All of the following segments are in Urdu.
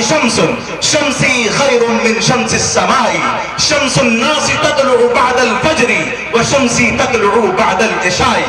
شمس شمسی خیر من شمس السماء شمس الناس تطلع بعد الفجر وشمسی تطلع بعد العشاء.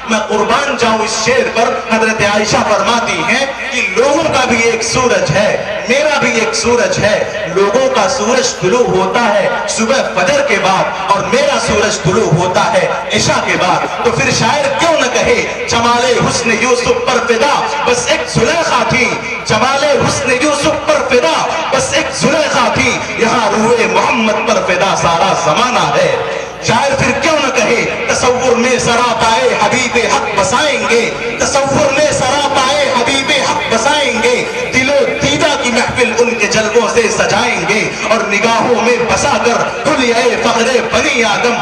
میں قربان جاؤں اس شعر پر. حضرت عائشہ فرماتی ہیں کہ لوگوں کا بھی ایک سورج ہے، میرا بھی ایک سورج ہے. لوگوں کا سورج طلوع ہوتا ہے صبح فجر کے بعد اور میرا سورج طلوع ہوتا ہے عشاء کے بعد. تو پھر شاعر کیوں نہ کہے جمال حسن یوسف پر فدا بس ایک زلیخا تھی. جمال حسن یوسف پر فدا بس ایک زلیخا تھی. یہاں روح محمد پر فدا سارا زمانہ ہے. شاعر پھر کیوں نہ کہے تصور میں سراپائے حبیب حق بسائیں گے، تصور میں سراپائے حبیب حق بسائیں گے. دل و دیدہ کی محفل ان کے جلووں سے سجائیں گے اور نگاہوں میں بسا کر حلیہ فخر بنی آدم،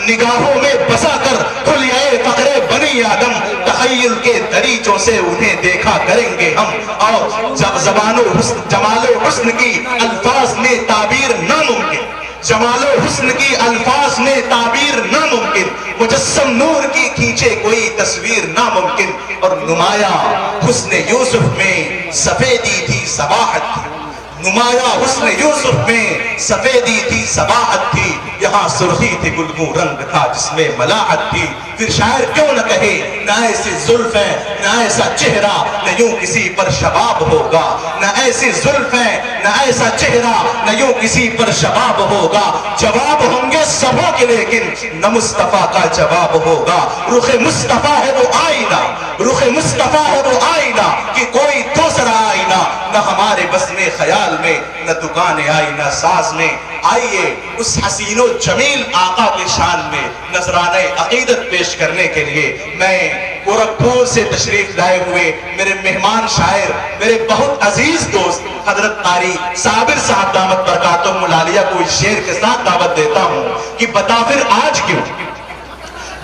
نگاہوں میں بسا کر حلیہ فخر بنی آدم. تخیل کے دریچوں سے انہیں دیکھا کریں گے ہم. اور زبان و حسن جمال و حسن کی الفاظ میں تعبیر ناممکن، جمال و حسن کی الفاظ میں تعبیر ناممکن. مجسم نور کی کھینچے کوئی تصویر ناممکن. اور نمایاں حسن یوسف میں سفیدی تھی صباحت تھی، نمایاں حسن یوسف میں سفیدی تھی صباحت تھی. یہاں سرخی تھی گلگوں رنگ تھا جس میں ملاحت تھی. پھر شاعر کیوں نہ کہے نہ ایسی زلفیں نہ ایسا چہرہ نہ یوں کسی پر شباب ہوگا، نہ ایسی زلفیں نہ ایسا چہرہ نہ یوں کسی پر شباب ہوگا. جواب ہوں گے سبوں کے لیکن نہ مصطفیٰ کا جواب ہوگا. رخ مصطفیٰ ہے وہ آئینہ، رخ مصطفیٰ ہے وہ آئینہ کہ کوئی دوسرا آئینہ نہ ہمارے بس میں خیال میں نہ دکان آئینہ ساز میں. آئیے اس حسین و جمیل آقا کی شان میں نذرانے عقیدت پیش کرنے کے لیے میں گورکھپور سے تشریف لائے ہوئے میرے مہمان شاعر، میرے بہت عزیز دوست حضرت قاری صابر صاحب دامت برکاتہم العالیہ کو اس شعر کے ساتھ دعوت دیتا ہوں کہ بتا پھر آج کیوں،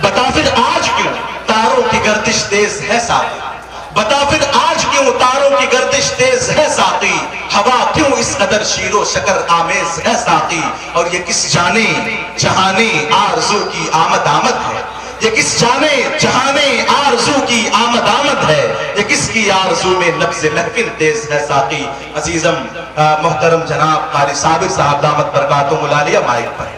بتا پھر آج کیوں تاروں کی گردش تیز ہے ساقی، بتا پھر آج کیوں تاروں کی گردش تیز ہے ساقی. ہوا کیوں اس قدر شیر و شکر آمیز ہے ساقی. اور یہ کس جانے جہانے آرزو کی آمد آمد ہے، یہ کس جانے جہانے آرزو کی آمد آمد ہے. یہ کس کی آرزو میں نبض محفل تیز ہے ساقی. عزیزم محترم جناب قاری صابر صاحب دامت برکاتہم العالیہ مائک پر.